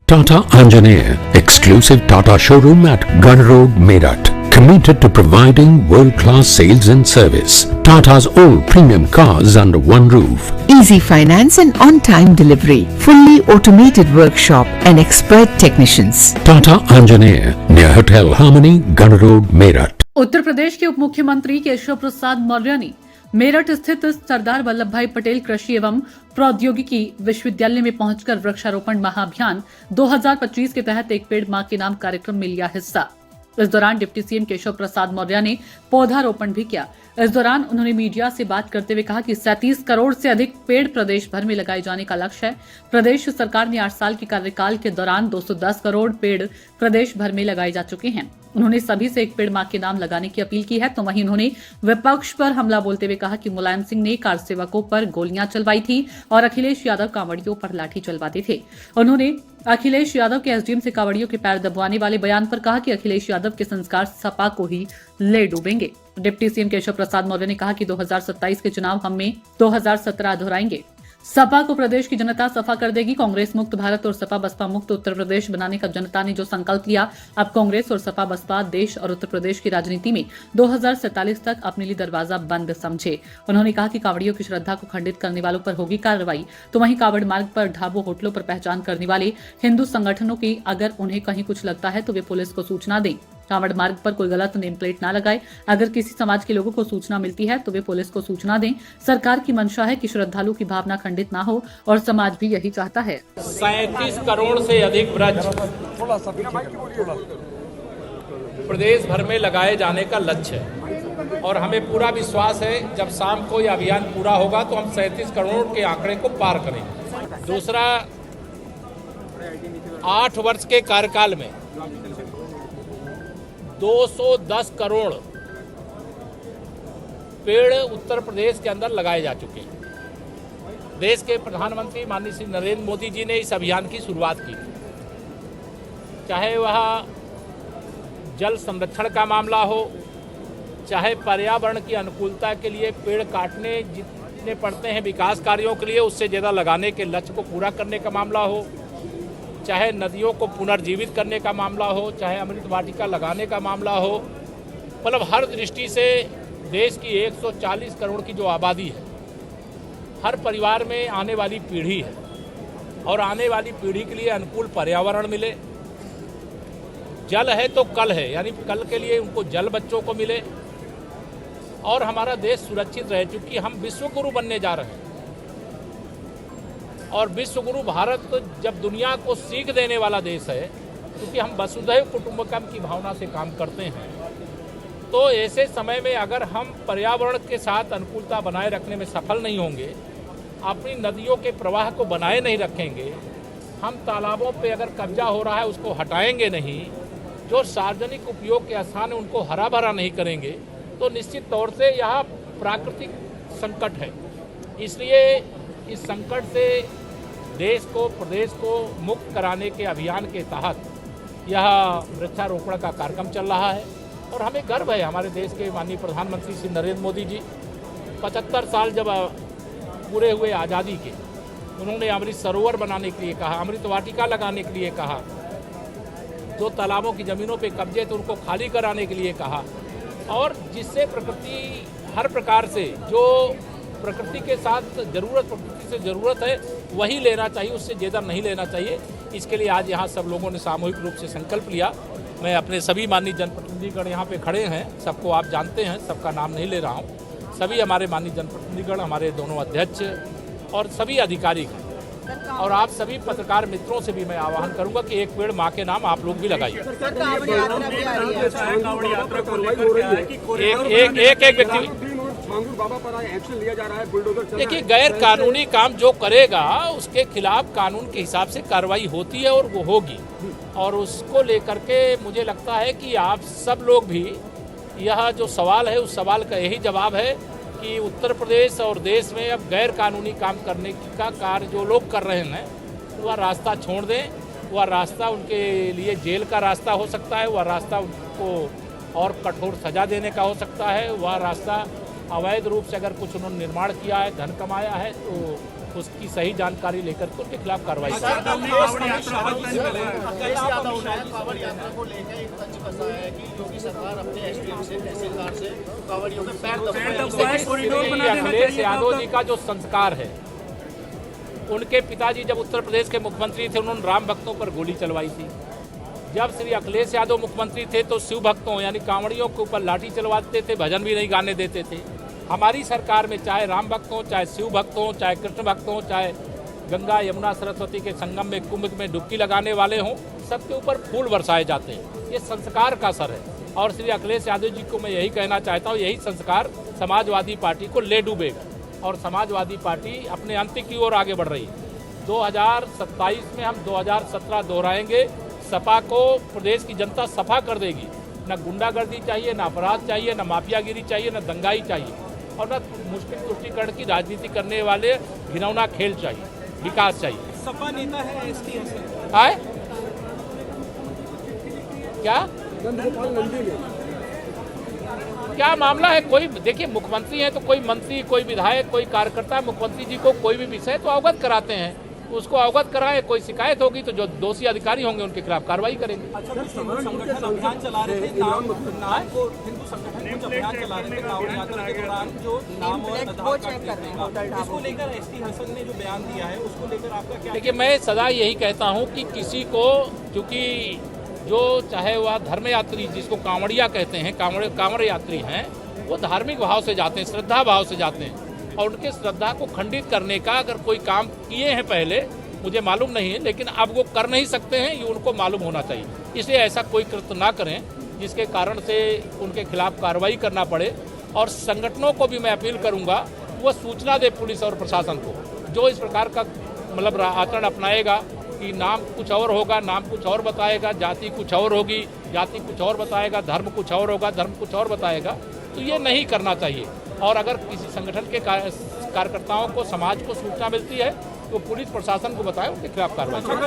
Tata Anjaneya, exclusive Tata showroom at Gun Road, Meerut. Committed to providing world-class sales and service. Tata's all premium cars under one roof. Easy finance and on-time delivery. Fully automated workshop and expert technicians. Tata Anjaneya, near Hotel Harmony, Gun Road, Meerut. Uttar Pradesh के उप मुख्यमंत्री केशव प्रसाद मौर्य ने मेरठ स्थित सरदार वल्लभ भाई पटेल कृषि एवं प्रौद्योगिकी विश्वविद्यालय में पहुंचकर वृक्षारोपण महाअभियान 2025 के तहत एक पेड़ मां के नाम कार्यक्रम में लिया हिस्सा। इस दौरान डिप्टी सीएम केशव प्रसाद मौर्य ने पौधारोपण भी किया। इस दौरान उन्होंने मीडिया से बात करते हुए कहा कि 37 करोड़ से अधिक पेड़ प्रदेश भर में लगाए जाने का लक्ष्य है। प्रदेश सरकार ने 8 साल के कार्यकाल के दौरान 210 करोड़ पेड़ प्रदेश भर में लगाए जा चुके हैं। उन्होंने सभी से एक पेड़ मां के नाम लगाने की अपील की है। तो वहीं उन्होंने विपक्ष पर हमला बोलते हुए कहा कि मुलायम सिंह ने कार सेवकों पर गोलियां चलवाई थी और अखिलेश यादव कांवड़ियों पर लाठी चलवाते थे। उन्होंने अखिलेश यादव के एसडीएम से कांवड़ियों के पैर दबवाने वाले बयान पर कहा कि अखिलेश यादव के संस्कार सपा को ही ले डूबेंगे। डिप्टी सीएम केशव प्रसाद मौर्य ने कहा कि 2027 के चुनाव हम में 2017 दोहराएंगे। सपा को प्रदेश की जनता सफा कर देगी। कांग्रेस मुक्त भारत और सपा बसपा मुक्त उत्तर प्रदेश बनाने का जनता ने जो संकल्प लिया, अब कांग्रेस और सपा बसपा देश और उत्तर प्रदेश की राजनीति में 2047 तक अपने लिए दरवाजा बंद समझे। उन्होंने कहा कि कांवड़ियों की श्रद्धा को खंडित करने वालों पर होगी कार्रवाई। तो वहीं कांवड़ मार्ग पर ढाबों होटलों पर पहचान करने वाले हिंदू संगठनों की अगर उन्हें कहीं कुछ लगता है तो वे पुलिस को सूचना दें। कांवड़ मार्ग पर कोई गलत नेम प्लेट न लगाए। अगर किसी समाज के लोगों को सूचना मिलती है तो वे पुलिस को सूचना दें। सरकार की मंशा है कि श्रद्धालु की भावना खंडित ना हो और समाज भी यही चाहता है। 37 करोड़ से अधिक वृक्ष प्रदेश भर में लगाए जाने का लक्ष्य है और हमें पूरा विश्वास है जब शाम को यह अभियान पूरा होगा तो हम 37 करोड़ के आंकड़े को पार करेंगे। दूसरा, 8 वर्ष के कार्यकाल में 210 करोड़ पेड़ उत्तर प्रदेश के अंदर लगाए जा चुके हैं। देश के प्रधानमंत्री माननीय श्री नरेंद्र मोदी जी ने इस अभियान की शुरुआत की। चाहे वह जल संरक्षण का मामला हो, चाहे पर्यावरण की अनुकूलता के लिए पेड़ काटने जितने पड़ते हैं विकास कार्यों के लिए उससे ज़्यादा लगाने के लक्ष्य को पूरा करने का मामला हो, चाहे नदियों को पुनर्जीवित करने का मामला हो, चाहे अमृत वाटिका लगाने का मामला हो, मतलब हर दृष्टि से देश की 140 करोड़ की जो आबादी है, हर परिवार में आने वाली पीढ़ी है और आने वाली पीढ़ी के लिए अनुकूल पर्यावरण मिले। जल है तो कल है, यानी कल के लिए उनको जल बच्चों को मिले और हमारा देश सुरक्षित रहे, क्योंकि हम विश्व गुरु बनने जा रहे हैं। और विश्व गुरु भारत जब दुनिया को सीख देने वाला देश है, क्योंकि हम वसुधैव कुटुंबकम की भावना से काम करते हैं, तो ऐसे समय में अगर हम पर्यावरण के साथ अनुकूलता बनाए रखने में सफल नहीं होंगे, अपनी नदियों के प्रवाह को बनाए नहीं रखेंगे, हम तालाबों पे अगर कब्जा हो रहा है उसको हटाएंगे नहीं, जो सार्वजनिक उपयोग के स्थान है उनको हरा भरा नहीं करेंगे, तो निश्चित तौर से यह प्राकृतिक संकट है। इसलिए इस संकट से देश को, प्रदेश को मुक्त कराने के अभियान के तहत यह वृक्षारोपण का कार्यक्रम चल रहा है और हमें गर्व है हमारे देश के माननीय प्रधानमंत्री श्री नरेंद्र मोदी जी 75 साल जब पूरे हुए आज़ादी के, उन्होंने अमृत सरोवर बनाने के लिए कहा, अमृत वाटिका लगाने के लिए कहा, जो तालाबों की ज़मीनों पे कब्जे थे उनको खाली कराने के लिए कहा और जिससे प्रकृति हर प्रकार से जो प्रकृति के साथ प्रकृति से ज़रूरत है वही लेना चाहिए, उससे ज़्यादा नहीं लेना चाहिए। इसके लिए आज यहाँ सब लोगों ने सामूहिक रूप से संकल्प लिया। मैं अपने सभी माननीय जनप्रतिनिधिगण यहाँ पे खड़े हैं, सबको आप जानते हैं, सबका नाम नहीं ले रहा हूँ। सभी हमारे माननीय जनप्रतिनिधिगण, हमारे दोनों अध्यक्ष और सभी अधिकारी हैं और आप सभी पत्रकार मित्रों से भी मैं आह्वान करूंगा कि एक पेड़ माँ के नाम आप लोग भी लगाइए। एक व्यक्ति बाबा पर एक्शन लिया जा रहा है, बुलडोजर। देखिए, गैर कानूनी काम जो करेगा उसके खिलाफ कानून के हिसाब से कार्रवाई होती है और वो होगी। और उसको लेकर के मुझे लगता है कि आप सब लोग भी, यह जो सवाल है उस सवाल का यही जवाब है कि उत्तर प्रदेश और देश में अब गैर कानूनी काम करने का कार्य जो लोग कर रहे हैं वह रास्ता छोड़ दें। वह रास्ता उनके लिए जेल का रास्ता हो सकता है, वह रास्ता उनको और कठोर सजा देने का हो सकता है, वह रास्ता अवैध रूप से अगर कुछ उन्होंने निर्माण किया है, धन कमाया है, तो उसकी सही जानकारी लेकर के उनके खिलाफ कार्रवाई करें। कांवड़ यात्रा को लेकर एक तंज कसा है कि योगी सरकार अपने एसडीएम से तहसीलदार से कांवड़ियों में पैर दबाए। अखिलेश यादव जी का जो संस्कार है, उनके पिताजी जब उत्तर प्रदेश के मुख्यमंत्री थे उन्होंने राम भक्तों पर गोली चलवाई थी। जब श्री अखिलेश यादव मुख्यमंत्री थे तो शिव भक्तों यानी कांवड़ियों के ऊपर लाठी चलवाते थे, भजन भी नहीं गाने देते थे। हमारी सरकार में चाहे राम भक्त हों, चाहे शिव भक्त हों, चाहे कृष्ण भक्त हों, चाहे गंगा यमुना सरस्वती के संगम में कुंभ में डुबकी लगाने वाले हों, सबके ऊपर फूल बरसाए जाते हैं। ये संस्कार का असर है और श्री अखिलेश यादव जी को मैं यही कहना चाहता हूँ, यही संस्कार समाजवादी पार्टी को ले डूबेगा और समाजवादी पार्टी अपने अंत की ओर आगे बढ़ रही है। 2027 में हम 2017 दोहराएंगे। सपा को प्रदेश की जनता सफा कर देगी। न गुंडागर्दी चाहिए, न अपराध चाहिए, न माफियागिरी चाहिए, न दंगाई चाहिए और न मुश्किल तुष्टिकरण की राजनीति करने वाले घिनौना खेल चाहिए। विकास चाहिए। सपा नेता है एसडीएम से आए क्या क्या मामला है? कोई देखिए, मुख्यमंत्री हैं तो कोई मंत्री, कोई विधायक, कोई कार्यकर्ता मुख्यमंत्री जी को कोई भी विषय तो अवगत कराते हैं, उसको अवगत कराएं। कोई शिकायत होगी तो जो दोषी अधिकारी होंगे उनके खिलाफ कार्रवाई करेंगे। अच्छा, हिंदू संगठन अभियान चला रहे थे, नाम को हिंदू संगठन कुछ अभियान चला रहे थे कांवड़ यात्रा के दौरान, जो नाम और आधार कार्ड देगा, इसको लेकर एसटी हसन ने जो बयान दिया है उसको लेकर आपका क्या? देखिए, मैं सदा यही कहता हूँ कि किसी को, क्योंकि जो चाहे वह धर्म यात्री जिसको कांवड़िया कहते हैं, कांवड़ यात्री हैं, वो धार्मिक भाव से जाते हैं, श्रद्धा भाव से जाते हैं और उनके श्रद्धा को खंडित करने का अगर कोई काम किए हैं पहले, मुझे मालूम नहीं है, लेकिन अब वो कर नहीं सकते हैं, ये उनको मालूम होना चाहिए। इसलिए ऐसा कोई कृत्य ना करें जिसके कारण से उनके खिलाफ कार्रवाई करना पड़े। और संगठनों को भी मैं अपील करूंगा वो सूचना दे पुलिस और प्रशासन को, जो इस प्रकार का मतलब आचरण अपनाएगा कि नाम कुछ और होगा, नाम कुछ और बताएगा, जाति कुछ और होगी, जाति कुछ और बताएगा, धर्म कुछ और होगा, धर्म कुछ और बताएगा, तो ये नहीं करना चाहिए। और अगर किसी संगठन के कार्यकर्ताओं को, समाज को सूचना मिलती है तो पुलिस प्रशासन को बताए, उनके खिलाफ कार्रवाई करें।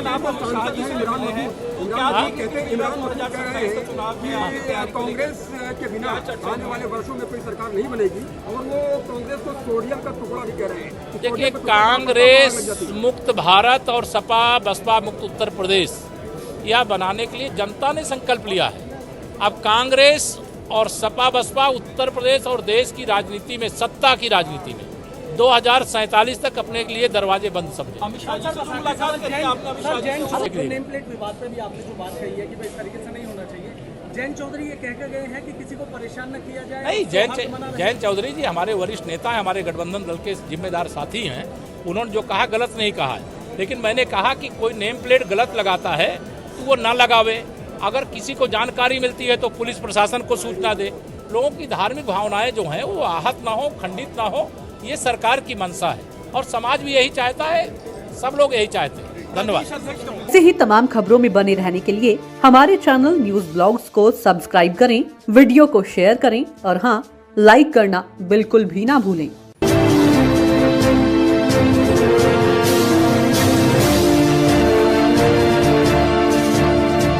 कांग्रेस के बिना आने वाले वर्षों में कोई सरकार नहीं बनेगी और वो कांग्रेस को सोडियम का टुकड़ा भी कह रहे हैं। देखिए, कांग्रेस मुक्त भारत और सपा बसपा मुक्त उत्तर प्रदेश यह बनाने के लिए जनता ने संकल्प लिया है। अब कांग्रेस और सपा बसपा उत्तर प्रदेश और देश की राजनीति में, सत्ता की राजनीति में 2047 तक अपने के लिए दरवाजे बंद समझे। अमित शाह जी से मुलाकात करें आपने नेम प्लेट विवाद पे भी आपने जो बात कही है कि भाई इस तरीके से नहीं होना चाहिए, जयंत चौधरी ये कहकर गए हैं कि किसी को परेशान न किया जाए। नहीं, जयंत चौधरी जी हमारे वरिष्ठ नेता हैं, हमारे गठबंधन दल के जिम्मेदार साथी हैं। उन्होंने जो कहा गलत नहीं कहा है, लेकिन मैंने कहा कि कोई नेम प्लेट गलत लगाता है तो वो ना लगावे। अगर किसी को जानकारी मिलती है तो पुलिस प्रशासन को सूचना दे। लोगों की धार्मिक भावनाएं जो हैं वो आहत ना हो, खंडित ना हो, ये सरकार की मंशा है और समाज भी यही चाहता है, सब लोग यही चाहते हैं। धन्यवाद। ऐसे ही तमाम खबरों में बने रहने के लिए हमारे चैनल न्यूज ब्लॉग्स को सब्सक्राइब करें, वीडियो को शेयर करें और हाँ, लाइक करना बिल्कुल भी ना भूलें।